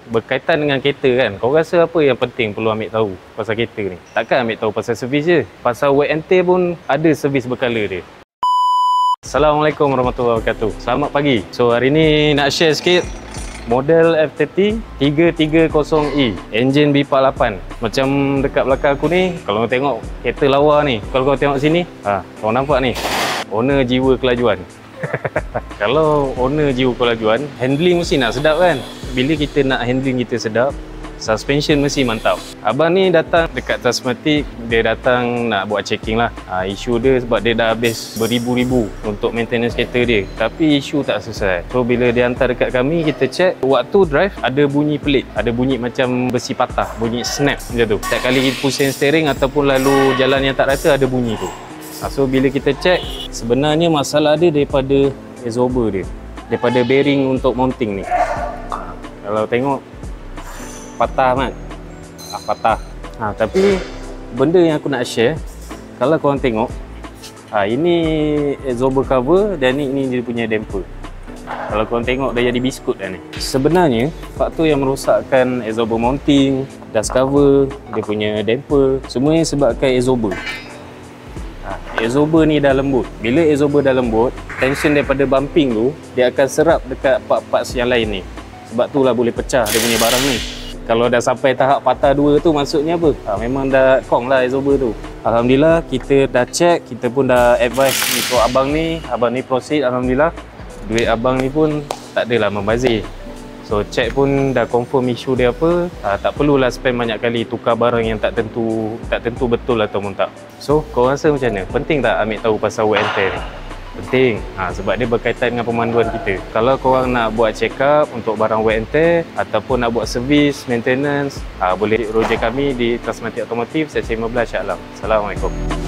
berkaitan dengan kereta kan. Kau rasa apa yang penting perlu ambil tahu pasal kereta ni? Takkan ambil tahu pasal servis je. Pasal wear and tear pun ada servis berkala dia. Assalamualaikum warahmatullahi wabarakatuh. Selamat pagi. So hari ni nak share sikit model F30 330E, enjin B48. Macam dekat belakang aku ni, kalau kau tengok kereta lawa ni, kalau kau tengok sini, kau nampak ni, owner jiwa kelajuan. Kalau owner jiwa kelajuan, handling mesti nak sedap kan. Bila kita nak handling kita sedap, suspension mesti mantap. Abang ni datang dekat Tasmatic, dia datang nak buat checking lah. Isu dia sebab dia dah habis beribu-ribu untuk maintenance kereta dia, tapi isu tak selesai. So bila dia hantar dekat kami, kita check, waktu drive ada bunyi pelik, ada bunyi macam besi patah, bunyi snap macam tu. Setiap kali kita pusing steering ataupun lalu jalan yang tak rata, ada bunyi tu. So bila kita check, sebenarnya masalah dia daripada absorber dia, daripada bearing untuk mounting ni. Kalau tengok patah kan, patah. Tapi benda yang aku nak share, kalau korang tengok, ini absorber cover dan ini dia punya damper. Kalau korang tengok dah jadi biskut dah ni. Sebenarnya faktor yang merosakkan absorber mounting, dust cover, dia punya damper, semuanya sebabkan absorber. Absorber ni dah lembut. Bila absorber dah lembut, tension daripada bumping tu dia akan serap dekat part-parts yang lain ni. Sebab tu lah boleh pecah dia punya barang ni. Kalau dah sampai tahap patah dua tu, maksudnya apa? Memang dah kong lah absorber tu. Alhamdulillah kita dah check, kita pun dah advise untuk abang ni proceed. Alhamdulillah duit abang ni pun tak adalah membazir. So check pun dah confirm isu dia apa. Tak perlulah spend banyak kali tukar barang yang tak tentu betul ataupun tak. So kau rasa macam mana? Penting tak ambil tahu pasal wear and tear ni? Penting, sebab dia berkaitan dengan pemanduan kita. Kalau korang nak buat check up untuk barang wear and tear ataupun nak buat servis, maintenance, boleh roger kami di Tasmatic Automotive, Seksi 15 Shah Alam. Assalamualaikum.